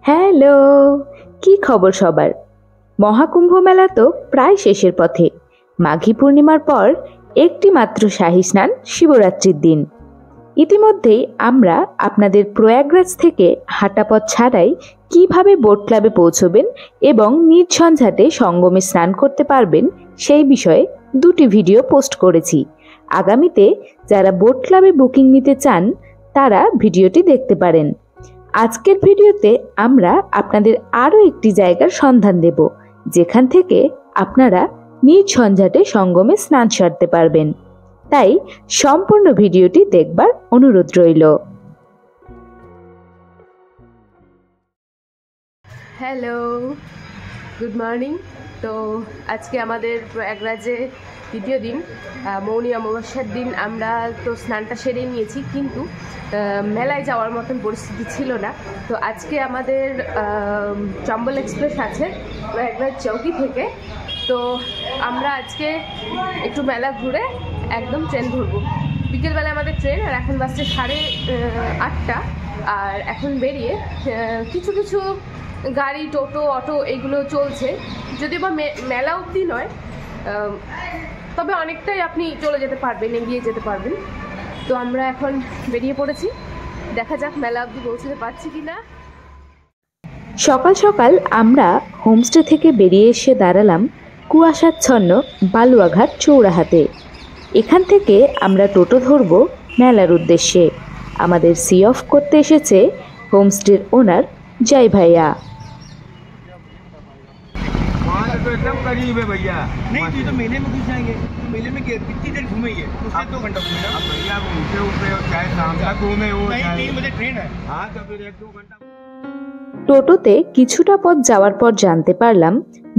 Hello, কি খবর সবার? মহাকুম্ভ মেলা তো প্রায় শেষের পথে। মাঘী পূর্ণিমার পর একটি মাত্র শাহী স্নান শিবরাত্রির দিন। ইতিমধ্যেই আমরা আপনাদের প্রয়াগরাজ থেকে হাঁটা পথ ছাড়াই কিভাবে বোট ক্লাবে পৌঁছবেন এবং নির্ঝঞ্ঝাটে সঙ্গমে স্নান করতে পারবেন সেই বিষয়ে দুটি ভিডিও পোস্ট করেছি। আগামীতে যারা বোট ক্লাবে বুকিং নিতে চান তারা ভিডিওটি দেখতে পারেন। আজকের ভিডিওতে আমরা আপনাদের আরও একটি জায়গার সন্ধান দেব, যেখান থেকে আপনারা নির্ঝঞ্ঝাটে সঙ্গমে স্নান সারতে পারবেন। তাই সম্পূর্ণ ভিডিওটি দেখবার অনুরোধ রইল। Hello, good morning. তো আজকে আমাদের প্রয়াগরাজে দ্বিতীয় দিন, মৌনী অমাবস্যার দিন। আমরা তো স্নানটা সেরে নিয়েছি, কিন্তু মেলায় যাওয়ার মতন পরিস্থিতি ছিল না। তো আজকে আমাদের চম্বল এক্সপ্রেস আছে প্রয়াগরাজ চৌকি থেকে। তো আমরা আজকে একটু মেলা ঘুরে একদম ট্রেন ধরবো। বিকেলবেলা আমাদের ট্রেন, আর এখন বাসছে 8:30। আর এখন বেরিয়ে কিছু কিছু গাড়ি, টোটো, অটো এইগুলো চলছে, যদিও বা মেলা অবধি নয়, তবে অনেকটাই আপনি চলে যেতে পারবেন, এগিয়ে যেতে পারবেন। তো আমরা এখন বেরিয়ে পড়েছি, দেখা যাক মেলা অবধি পৌঁছতে পারছি কিনা। সকাল সকাল আমরা হোমস্টে থেকে বেরিয়ে এসে দাঁড়ালাম কুয়াশাচ্ছন্ন বালুয়াঘাট চৌরাহাতে। এখান থেকে আমরা টোটো ধরব মেলার উদ্দেশ্যে। আমাদের সি অফ করতে এসেছে হোমস্টের ওনার জয় ভাইয়া। तो एकदम करीब है भैया। नहीं तो मेले में घुस जाएंगे। मेले में कितनी देर घूमेंगे? उससे 2 घंटा घूमेंगे। अब भैया घूमते घूमते चाहे शाम तक घूमे हो, 3 बजे ट्रेन है। हाँ तो फिर 1-2 घंटा। টোটোতে কিছুটা পথ যাওয়ার পর জানতে পারলাম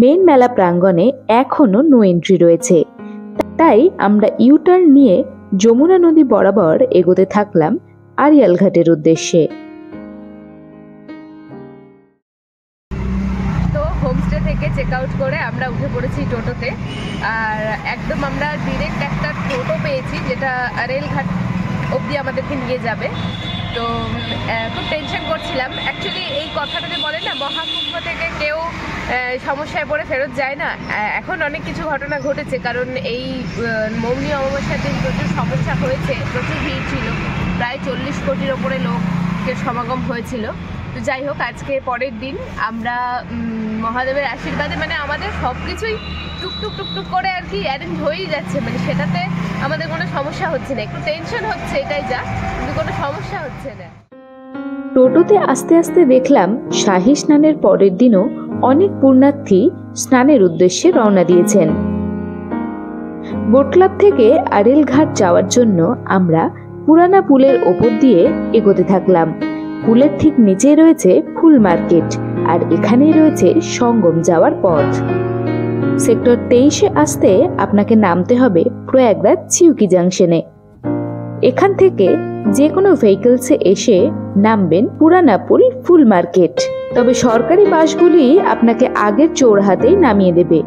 মেন মেলা প্রাঙ্গণে এখনো নো এন্ট্রি রয়েছে। তাই আমরা ইউটার্ন নিয়ে যমুনা নদী বরাবর এগোতে থাকলাম আড়িয়াল ঘাটের উদ্দেশ্যে। হোমস্টে থেকে চেক আউট করে আমরা উঠে পড়েছি টোটোতে, আর একদম আমরা ডিরেক্ট একটা টোটো পেয়েছি যেটা রেলঘাট অবধি আমাদেরকে নিয়ে যাবে। তো খুব টেনশন করছিলাম। অ্যাকচুয়ালি এই কথাটা যে বলে না, মহাকুম্ভ থেকে কেউ সমস্যায় পড়ে ফেরত যায় না, এখন অনেক কিছু ঘটনা ঘটেছে। কারণ এই মৌনী অমাবস্যার দিন প্রচুর সমস্যা হয়েছে, প্রচুর ভিড় ছিল, প্রায় 40 কোটির ওপরে লোকের সমাগম হয়েছিল। তো যাই হোক, আজকে পরের দিন আমরা মহাদেবের আশীর্বাদে মানে আমাদের সব কিছুই টুকটুক টুকটুক করে আর কি অ্যারেঞ্জ হয়েই যাচ্ছে, মানে সেটাতে আমাদের কোনো সমস্যা হচ্ছে না। একটু টেনশন হচ্ছে, এটাই যা, কিন্তু কোনো সমস্যা হচ্ছে না। টোটোতে আস্তে আস্তে দেখলাম শাহী স্নানের পরের দিনও অনেক পুণ্যার্থী স্নানের উদ্দেশ্যে রওনা দিয়েছেন। বোট ক্লাব থেকে আড়িয়াল ঘাট যাওয়ার জন্য আমরা পুরানা পুলের ওপর দিয়ে এগোতে থাকলাম। পুলের ঠিক নিচেই রয়েছে ফুল মার্কেট, আর এখানেই রয়েছে সঙ্গম যাওয়ার পথ। সেক্টর 23-এ আসতে আপনাকে নামতে হবে প্রয়াগরাজ চিউকি জাংশনে। এখান থেকে যে কোনো ভেহিকলসে এসে নামবেন পুরানা পুল ফুল মার্কেট। তবে সরকারি বাসগুলি আপনাকে আগের চৌরাহাতেই নামিয়ে দেবে।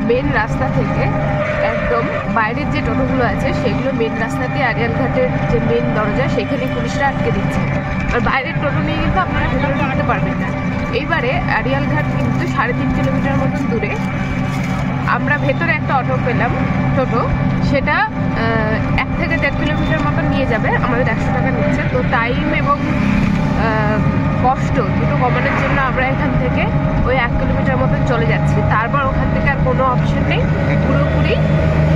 মেন রাস্তা থেকে একদম বাইরের যে টোটোগুলো আছে সেগুলো মেন রাস্তাতে আড়িয়াল ঘাটের যে মেন দরজা সেখানে পুলিশরা আটকে দিচ্ছে, আর বাইরের টোটো নিয়ে কিন্তু আপনারা ভেতরে ঢুকতে পারবেন না। এইবারে আড়িয়াল ঘাট কিন্তু 3.5 কিলোমিটার মতন দূরে। আমরা ভেতরে একটা অটো পেলাম, টোটো, সেটা 1 থেকে 1.5 কিলোমিটার মতন নিয়ে যাবে, আমাদের 100 টাকা নিচ্ছে। তো টাইম এবং কষ্ট দুটো কমানোর জন্য আমরা এখান থেকে ওই 1 কিলোমিটার মতন চলে যাচ্ছি। তারপর ওখান থেকে আর কোনো অপশন নেই, পুরোপুরি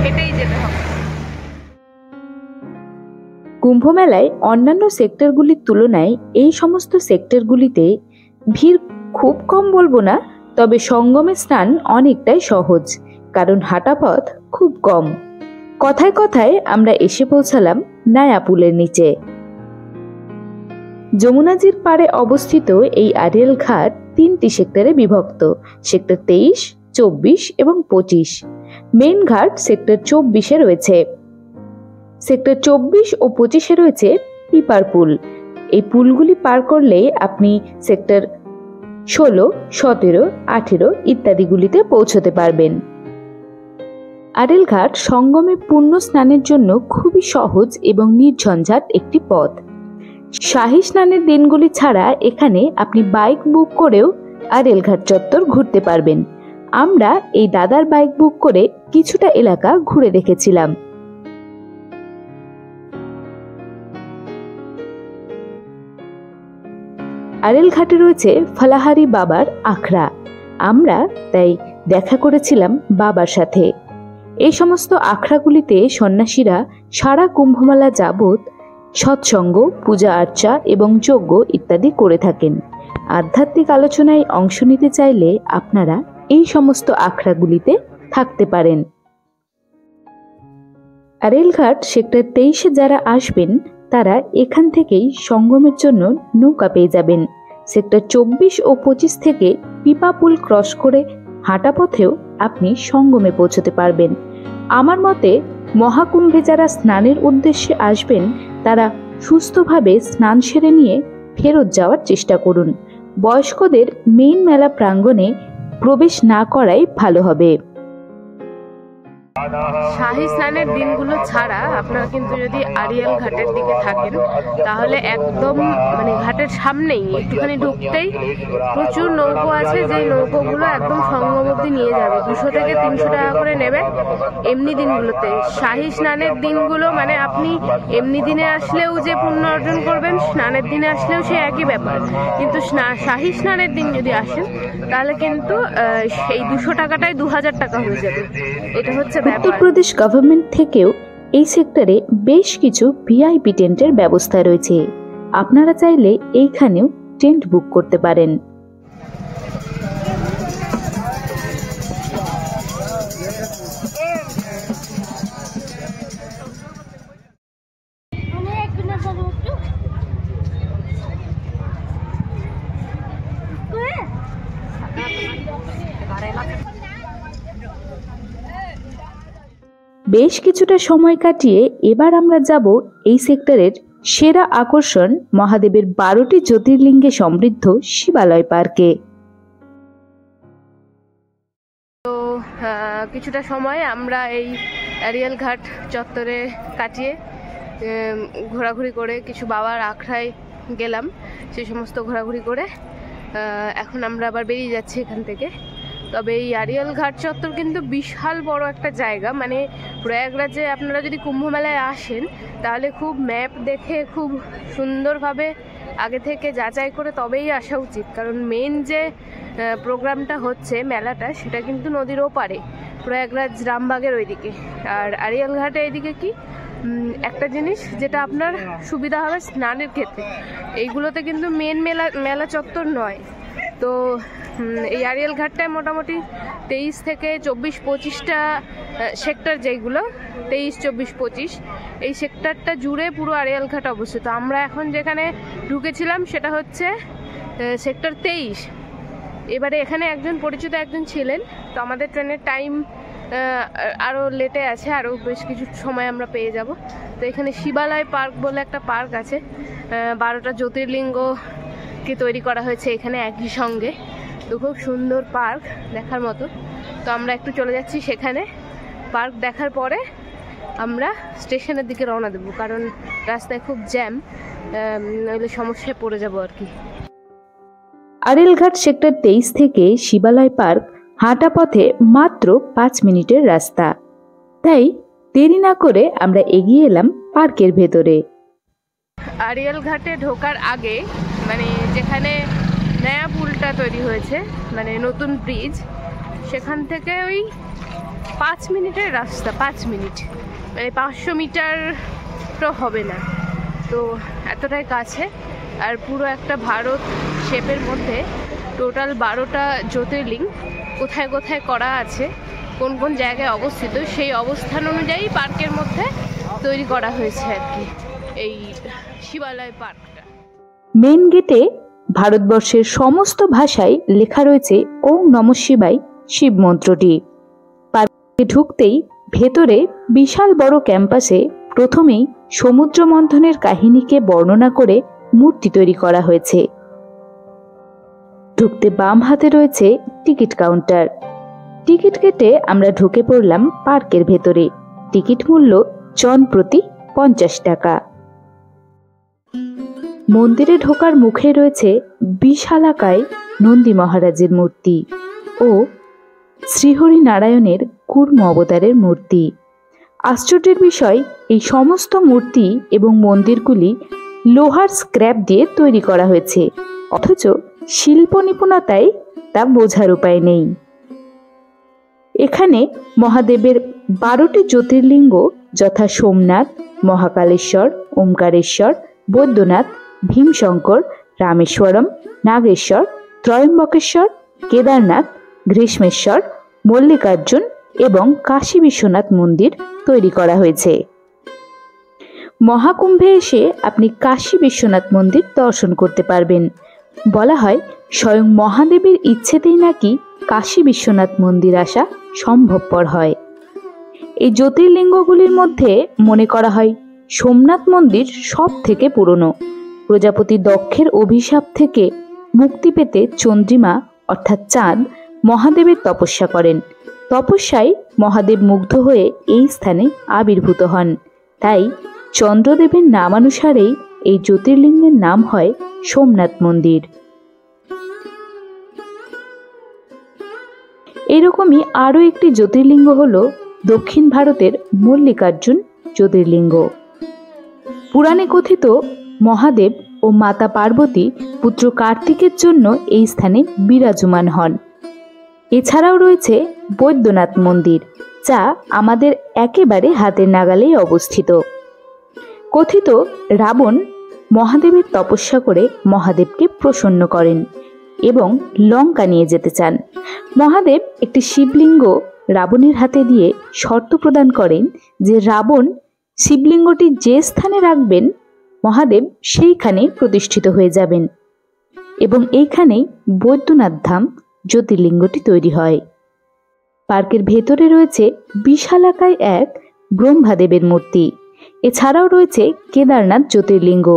হেঁটেই যেতে হবে। কুম্ভ মেলায় অন্যান্য সেক্টরগুলির তুলনায় এই সমস্ত সেক্টরগুলিতে ভিড় খুব কম বলবো না, তবে সঙ্গমে স্নান অনেকটাই সহজ, কারণ হাঁটা পথ খুব কম। কথায় কথায় আমরা এসে পৌঁছালাম নায়া পুলের নিচে। যমুনাজির পাড়ে অবস্থিত এই আড়িয়াল ঘাট 3টি সেক্টরে বিভক্ত: সেক্টর 23, 24 এবং 25। মেন ঘাট সেক্টর 24-এ রয়েছে। সেক্টর 24 ও 25-এ রয়েছে পিপার পুল। এই পুলগুলি পার করলেই আপনি সেক্টর 16, 17, 18 ইত্যাদিগুলিতে পৌঁছতে পারবেন। আড়িয়াল ঘাট সঙ্গমে পুণ্য স্নানের জন্য খুবই সহজ এবং নির্ঝঞ্ঝাট একটি পথ। শাহী স্নানের দিনগুলি ছাড়া এখানে আপনি বাইক বুক করেও আড়িয়াল ঘাট চত্বর ঘুরতে পারবেন। আমরা এই দাদার বাইক বুক করে কিছুটা এলাকা ঘুরে দেখেছিলাম। আড়িয়াল ঘাটে রয়েছে ফলাহারি বাবার আখড়া। আমরা তাই দেখা করেছিলাম বাবার সাথে। এই সমস্ত আখড়াগুলিতে সন্ন্যাসীরা সারা কুম্ভমেলা যাবৎ সৎসঙ্গ, পূজা আর্চা এবং যজ্ঞ ইত্যাদি করে থাকেন। আধ্যাত্মিক আলোচনায় অংশ নিতে চাইলে আপনারা এই সমস্ত আখড়াগুলিতে থাকতে পারেন। আড়িয়াল ঘাট সেক্টর 23-এ যারা আসবেন তারা এখান থেকেই সঙ্গমের জন্য নৌকা পেয়ে যাবেন। সেক্টর 24 ও 25 থেকে পিপা পুল ক্রস করে হাঁটা পথেও আপনি সঙ্গমে পৌঁছতে পারবেন। আমার মতে মহাকুম্ভে যারা স্নানের উদ্দেশ্যে আসবেন তারা সুস্থভাবে স্নান সেরে নিয়ে ফেরত যাওয়ার চেষ্টা করুন। বয়স্কদের মেইন মেলা প্রাঙ্গণে প্রবেশ না করাই ভালো হবে। শাহী স্নানের দিনগুলো ছাড়া আপনারা কিন্তু যদি আড়িয়াল ঘাটের দিকে থাকেন তাহলে একদম মানে ঘাটের সামনেই একটুখানি ঢুকতেই প্রচুর নৌকো আছে, যে নৌকোগুলো একদম সঙ্গম অবধি নিয়ে যাবে। 200 থেকে 300 টাকা করে নেবে এমনি দিনগুলোতে। শাহী স্নানের দিনগুলো মানে আপনি এমনি দিনে আসলেও যে পুণ্য অর্জন করবেন, স্নানের দিনে আসলেও সে একই ব্যাপার। কিন্তু শাহী স্নানের দিন যদি আসেন তাহলে কিন্তু এই 200 টাকাটাই 2000 টাকা হয়ে যাবে। এটা হচ্ছে উত্তরপ্রদেশ গভর্নমেন্ট থেকেও এই সেক্টরে বেশ কিছু ভিআইপি টেন্টের ব্যবস্থা রয়েছে। আপনারা চাইলে এইখানেও টেন্ট বুক করতে পারেন। বেশ কিছুটা সময় কাটিয়ে এবার আমরা যাব এই সেক্টরের সেরা আকর্ষণ মহাদেবের 12টি জ্যোতির্লিঙ্গে সমৃদ্ধ শিবালয় পার্কে। তো কিছুটা সময় আমরা এই আড়িয়াল ঘাট চত্বরে কাটিয়ে ঘোরাঘুরি করে কিছু বাবার আখড়ায় গেলাম। সেই সমস্ত ঘোরাঘুরি করে এখন আমরা আবার বেরিয়ে যাচ্ছি এখান থেকে। তবে এই আড়িয়াল ঘাট চত্বর কিন্তু বিশাল বড় একটা জায়গা। মানে প্রয়াগরাজে আপনারা যদি কুম্ভ মেলায় আসেন তাহলে খুব ম্যাপ দেখে খুব সুন্দরভাবে আগে থেকে যাচাই করে তবেই আসা উচিত, কারণ মেন যে প্রোগ্রামটা হচ্ছে মেলাটা সেটা কিন্তু নদীর ওপারে প্রয়াগরাজ রামবাগের ওইদিকে। আর আড়িয়াল ঘাটে এইদিকে কি একটা জিনিস যেটা আপনার সুবিধা হবে স্নানের ক্ষেত্রে, এইগুলোতে কিন্তু মেন মেলা চত্বর নয়। তো এই আড়িয়াল ঘাটটায় মোটামুটি 23 থেকে 24-25টা সেক্টর, যেগুলো 23, 24, 25 এই সেক্টরটা জুড়ে পুরো আড়িয়াল ঘাট অবস্থিত। আমরা এখন যেখানে ঢুকেছিলাম সেটা হচ্ছে সেক্টর 23। এবারে এখানে একজন পরিচিত একজন ছিলেন, তো আমাদের ট্রেনের টাইম আরও লেটে আছে, আরও বেশ কিছু সময় আমরা পেয়ে যাব। তো এখানে শিবালয় পার্ক বলে একটা পার্ক আছে, 12টা জ্যোতির্লিঙ্গকে তৈরি করা হয়েছে এখানে একই সঙ্গে। তো খুব সুন্দর পার্ক দেখার মতো। তো আমরা একটু চলে যাচ্ছি সেখানে। পার্ক দেখার পরে আমরা স্টেশনের দিকে রওনা দেবো, কারণ রাস্তায় খুব জ্যাম, নইলে সমস্যায় পড়ে যাবো আর কি। আড়িয়াল ঘাট সেক্টর 23 থেকে শিবালয় পার্ক হাঁটা পথে মাত্র 5 মিনিটের রাস্তা। তাই দেরি না করে আমরা এগিয়ে এলাম পার্কের ভেতরে। আড়িয়াল ঘাটে ঢোকার আগে মানে যেখানে নয়া পুলটা তৈরি হয়েছে, মানে নতুন ব্রিজ, সেখান থেকে ওই 5 মিনিটের রাস্তা। 5 মিনিট মানে 500 মিটার তো হবে না, তো এতটাই কাছে। আর পুরো একটা ভারত শেপের মধ্যে টোটাল 12টা জ্যোতির্লিঙ্গ কোথায় কোথায় করা আছে, কোন কোন জায়গায় অবস্থিত, সেই অবস্থান অনুযায়ী পার্কের মধ্যে তৈরি করা হয়েছে আর কি এই শিবালয় পার্কটা। মেন গেটে ভারতবর্ষের সমস্ত ভাষায় লেখা রয়েছে ওম নমঃ শিবায় শিব মন্ত্রটি। পার্কে ঢুকতেই ভেতরে বিশাল বড় ক্যাম্পাসে প্রথমেই সমুদ্র মন্থনের কাহিনীকে বর্ণনা করে মূর্তি তৈরি করা হয়েছে। ঢুকতে বাম হাতে রয়েছে টিকিট কাউন্টার। টিকিট কেটে আমরা ঢুকে পড়লাম পার্কের ভেতরে। টিকিট মূল্য জন প্রতি 50 টাকা। মন্দিরে ঢোকার মুখে রয়েছে বিশালাকায় নন্দী মহারাজের মূর্তি ও শ্রীহরি নারায়ণের কুর্ম অবতারের মূর্তি। আশ্চর্যের বিষয়, এই সমস্ত মূর্তি এবং মন্দিরগুলি লোহার স্ক্র্যাপ দিয়ে তৈরি করা হয়েছে, অথচ শিল্প নিপুণতায় তা বোঝার উপায় নেই। এখানে মহাদেবের 12টি জ্যোতির্লিঙ্গ যথা সোমনাথ, মহাকালেশ্বর, ওমকারেশ্বর, বৈদ্যনাথ, ভীমশঙ্কর, রামেশ্বরম, নাগেশ্বর, ত্রয়ম্বকেশ্বর, কেদারনাথ, গ্রীষ্মেশ্বর, মল্লিকার্জুন এবং কাশী বিশ্বনাথ মন্দির তৈরি করা হয়েছে। মহাকুম্ভে এসে আপনি কাশী বিশ্বনাথ মন্দির দর্শন করতে পারবেন। বলা হয় স্বয়ং মহাদেবের ইচ্ছেতেই নাকি কাশী বিশ্বনাথ মন্দির আসা সম্ভবপর হয়। এই জ্যোতির্লিঙ্গগুলির মধ্যে মনে করা হয় সোমনাথ মন্দির সব থেকে পুরনো। প্রজাপতি দক্ষের অভিশাপ থেকে মুক্তি পেতে চন্দ্রিমা অর্থাৎ চাঁদ মহাদেবের তপস্যা করেন। তপস্যায় মহাদেব মুগ্ধ হয়ে এই স্থানে আবির্ভূত হন। তাই চন্দ্রদেবের নামানুসারেই এই জ্যোতির্লিঙ্গের নাম হয় সোমনাথ মন্দির। এরকমই আরও একটি জ্যোতির্লিঙ্গ হল দক্ষিণ ভারতের মল্লিকার্জুন জ্যোতির্লিঙ্গ। পুরাণে কথিত মহাদেব ও মাতা পার্বতী পুত্র কার্তিকের জন্য এই স্থানে বিরাজমান হন। এছাড়াও রয়েছে বৈদ্যনাথ মন্দির, যা আমাদের একেবারে হাতের নাগালেই অবস্থিত। কথিত রাবণ মহাদেবের তপস্যা করে মহাদেবকে প্রসন্ন করেন এবং লঙ্কা নিয়ে যেতে চান। মহাদেব একটি শিবলিঙ্গ রাবণের হাতে দিয়ে শর্ত প্রদান করেন যে রাবণ শিবলিঙ্গটি যে স্থানে রাখবেন মহাদেব সেইখানে প্রতিষ্ঠিত হয়ে যাবেন এবং এইখানেই বৈদ্যনাথ ধাম জ্যোতির্লিঙ্গটি তৈরি হয়। পার্কের ভেতরে রয়েছে বিশালাকায় এক ব্রহ্মাদেবের মূর্তি। এছাড়াও রয়েছে কেদারনাথ জ্যোতির্লিঙ্গ।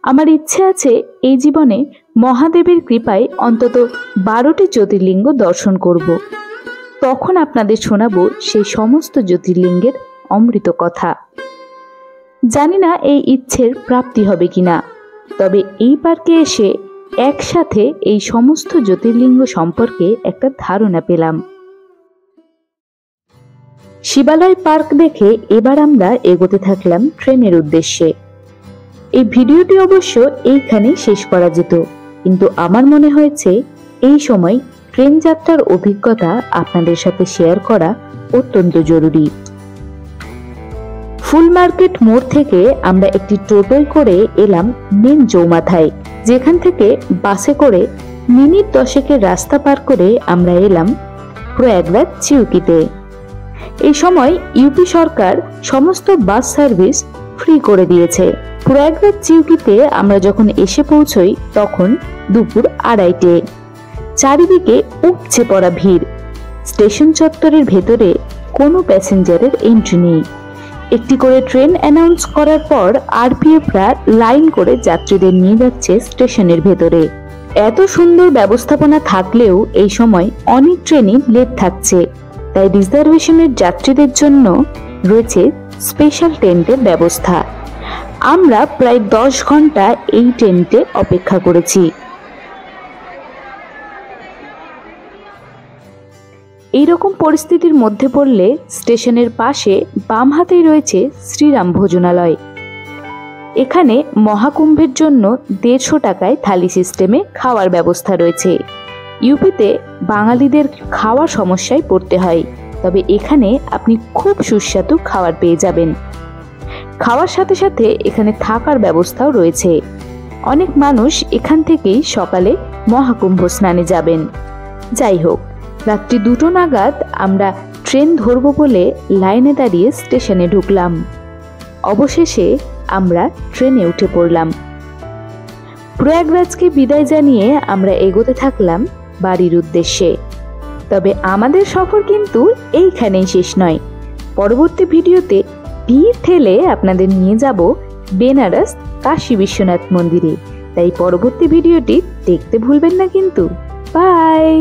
আমার ইচ্ছে আছে এই জীবনে মহাদেবের কৃপায় অন্তত 12টি জ্যোতির্লিঙ্গ দর্শন করব। তখন আপনাদের শোনাবো সেই সমস্ত জ্যোতির্লিঙ্গের অমৃত কথা। জানি না এই ইচ্ছের প্রাপ্তি হবে কিনা, তবে এই পার্কে এসে একসাথে এই সমস্ত জ্যোতির্লিঙ্গ সম্পর্কে একটা ধারণা পেলাম। শিবালয় পার্ক দেখে এবার আমরা এগোতে থাকলাম ট্রেনের উদ্দেশ্যে। এই ভিডিওটি অবশ্য এইখানেই শেষ করা যেত, কিন্তু আমার মনে হয়েছে এই সময় ট্রেন যাত্রার অভিজ্ঞতা আপনাদের সাথে শেয়ার করা অত্যন্ত জরুরি। ফুল মার্কেট মোড় থেকে আমরা একটি টোটোয় করে এলাম মেন চৌমাথায়, যেখান থেকে বাসে করে মিনিট 10-এর রাস্তা পার করে আমরা এলাম প্রয়াগরাজ চিউকিতে। এই সময় ইউপি সরকার সমস্ত বাস সার্ভিস ফ্রি করে দিয়েছে। প্রয়াগরাজ চিউকিতে আমরা যখন এসে পৌঁছই তখন দুপুর 2:30। চারিদিকে উপচে পড়া ভিড়। স্টেশন চত্বরের ভেতরে কোনো প্যাসেঞ্জারের এন্ট্রি নেই। একটি করে ট্রেন অ্যানাউন্স করার পর আরপিএফরা লাইন করে যাত্রীদের নিয়ে যাচ্ছে স্টেশনের ভেতরে। এত সুন্দর ব্যবস্থাপনা থাকলেও এই সময় অনেক ট্রেনই লেট থাকছে, তাই রিজার্ভেশনের যাত্রীদের জন্য রয়েছে স্পেশাল টেন্টের ব্যবস্থা। আমরা প্রায় 10 ঘন্টা এই টেন্টে অপেক্ষা করেছি। এইরকম পরিস্থিতির মধ্যে পড়লে স্টেশনের পাশে বাম হাতেই রয়েছে শ্রীরাম ভোজনালয়। এখানে মহাকুম্ভের জন্য 150 টাকায় থালি সিস্টেমে খাওয়ার ব্যবস্থা রয়েছে। ইউপিতে বাঙালিদের খাওয়ার সমস্যায় পড়তে হয়, তবে এখানে আপনি খুব সুস্বাদু খাবার পেয়ে যাবেন। খাওয়ার সাথে সাথে এখানে থাকার ব্যবস্থাও রয়েছে। অনেক মানুষ এখান থেকেই সকালে মহাকুম্ভ স্নানে যাবেন। যাই হোক, রাত্রি 2টো নাগাদ আমরা ট্রেন ধরব বলে লাইনে দাঁড়িয়ে স্টেশনে ঢুকলাম। অবশেষে আমরা ট্রেনে উঠে পড়লাম। প্রয়াগরাজকে বিদায় জানিয়ে আমরা এগোতে থাকলাম বাড়ির উদ্দেশ্যে। তবে আমাদের সফর কিন্তু এইখানেই শেষ নয়। পরবর্তী ভিডিওতে ভিড় ঠেলে আপনাদের নিয়ে যাব বেনারস কাশী বিশ্বনাথ মন্দিরে। তাই পরবর্তী ভিডিওটি দেখতে ভুলবেন না কিন্তু। বাই।